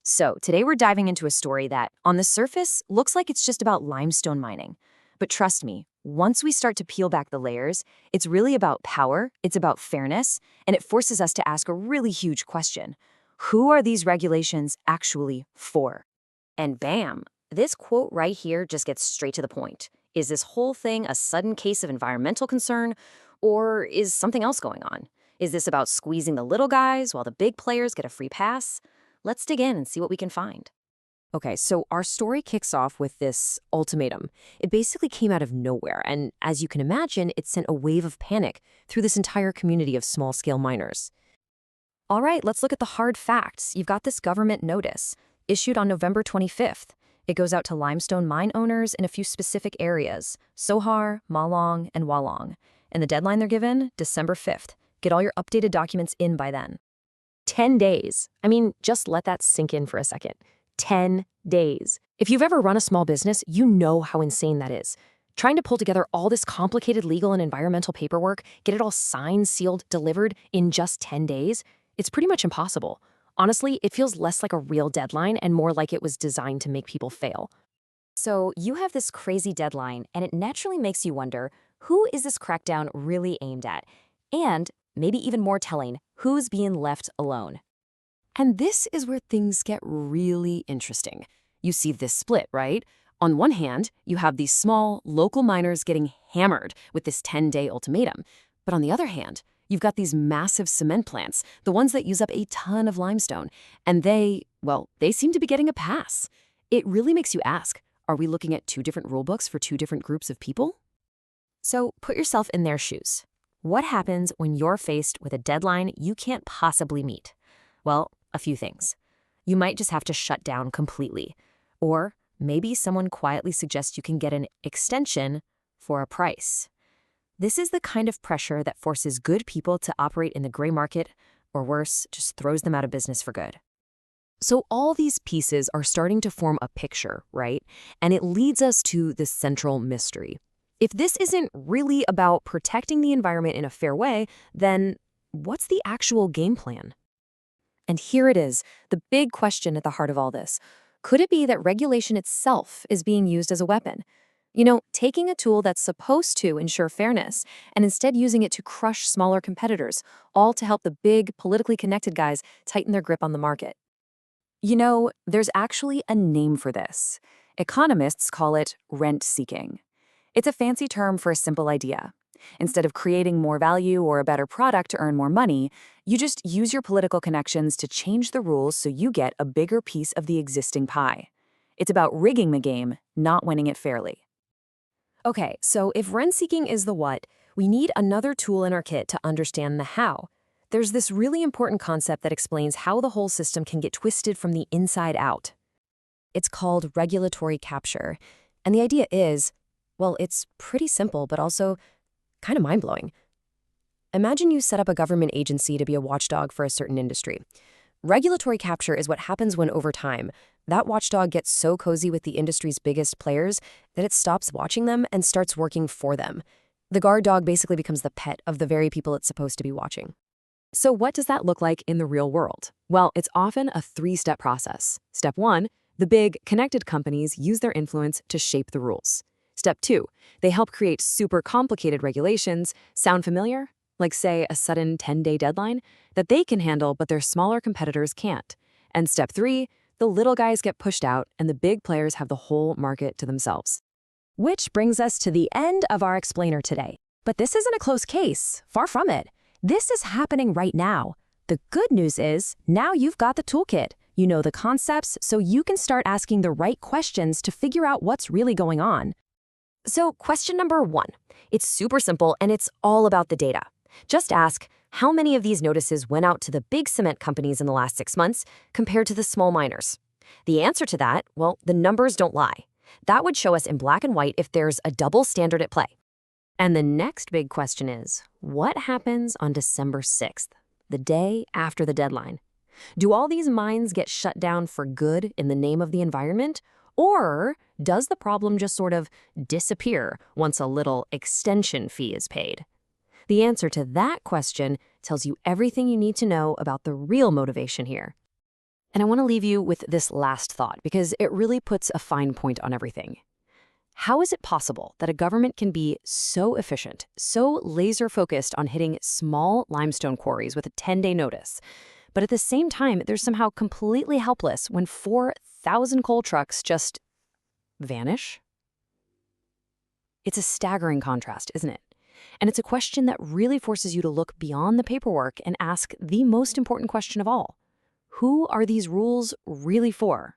So, today we're diving into a story that, on the surface, looks like it's just about limestone mining. But trust me, once we start to peel back the layers, it's really about power, it's about fairness, and it forces us to ask a really huge question. Who are these regulations actually for? And bam, this quote right here just gets straight to the point. Is this whole thing a sudden case of environmental concern, or is something else going on? Is this about squeezing the little guys while the big players get a free pass? Let's dig in and see what we can find. Okay, so our story kicks off with this ultimatum. It basically came out of nowhere, and as you can imagine, it sent a wave of panic through this entire community of small-scale miners. All right, let's look at the hard facts. You've got this government notice, issued on November 25th. It goes out to limestone mine owners in a few specific areas, Sohbar, Mawlong, and Wahlong. And the deadline they're given, December 5th. Get all your updated documents in by then. 10 days. I mean, just let that sink in for a second. 10 days. If you've ever run a small business, you know how insane that is. Trying to pull together all this complicated legal and environmental paperwork, get it all signed, sealed, delivered in just 10 days, it's pretty much impossible. Honestly, it feels less like a real deadline and more like it was designed to make people fail. So you have this crazy deadline, and it naturally makes you wonder, who is this crackdown really aimed at? And, maybe even more telling, who's being left alone? And this is where things get really interesting. You see this split, right? On one hand, you have these small, local miners getting hammered with this 10-day ultimatum. But on the other hand, you've got these massive cement plants, the ones that use up a ton of limestone. And they seem to be getting a pass. It really makes you ask, are we looking at two different rulebooks for two different groups of people? So put yourself in their shoes. What happens when you're faced with a deadline you can't possibly meet? Well, a few things. You might just have to shut down completely. Or maybe someone quietly suggests you can get an extension for a price. This is the kind of pressure that forces good people to operate in the gray market, or worse, just throws them out of business for good. So all these pieces are starting to form a picture, right? And it leads us to the central mystery. If this isn't really about protecting the environment in a fair way, then what's the actual game plan? And here it is, the big question at the heart of all this. Could it be that regulation itself is being used as a weapon? You know, taking a tool that's supposed to ensure fairness and instead using it to crush smaller competitors, all to help the big, politically connected guys tighten their grip on the market. You know, there's actually a name for this. Economists call it rent-seeking. It's a fancy term for a simple idea. Instead of creating more value or a better product to earn more money, you just use your political connections to change the rules so you get a bigger piece of the existing pie. It's about rigging the game, not winning it fairly. Okay, so if rent-seeking is the what, we need another tool in our kit to understand the how. There's this really important concept that explains how the whole system can get twisted from the inside out. It's called regulatory capture. And the idea is, well, it's pretty simple, but also kind of mind-blowing. Imagine you set up a government agency to be a watchdog for a certain industry. Regulatory capture is what happens when, over time, that watchdog gets so cozy with the industry's biggest players that it stops watching them and starts working for them. The guard dog basically becomes the pet of the very people it's supposed to be watching. So what does that look like in the real world? Well, it's often a three-step process. Step 1, the big, connected companies use their influence to shape the rules. Step 2, they help create super complicated regulations. Sound familiar? Like, say, a sudden 10-day deadline that they can handle but their smaller competitors can't. And Step 3, the little guys get pushed out and the big players have the whole market to themselves. Which brings us to the end of our explainer today. But this isn't a closed case. Far from it. This is happening right now. The good news is, now you've got the toolkit. You know the concepts, so you can start asking the right questions to figure out what's really going on. So question number 1. It's super simple and it's all about the data. Just ask, how many of these notices went out to the big cement companies in the last 6 months compared to the small miners? The answer to that, well, the numbers don't lie. That would show us in black and white if there's a double standard at play. And the next big question is, what happens on December 6th, the day after the deadline? Do all these mines get shut down for good in the name of the environment? Or does the problem just sort of disappear once a little extension fee is paid? The answer to that question tells you everything you need to know about the real motivation here. And I want to leave you with this last thought because it really puts a fine point on everything. How is it possible that a government can be so efficient, so laser-focused on hitting small limestone quarries with a 10-day notice, but at the same time, they're somehow completely helpless when 4,000 coal trucks just vanish? It's a staggering contrast, isn't it? And it's a question that really forces you to look beyond the paperwork and ask the most important question of all. Who are these rules really for?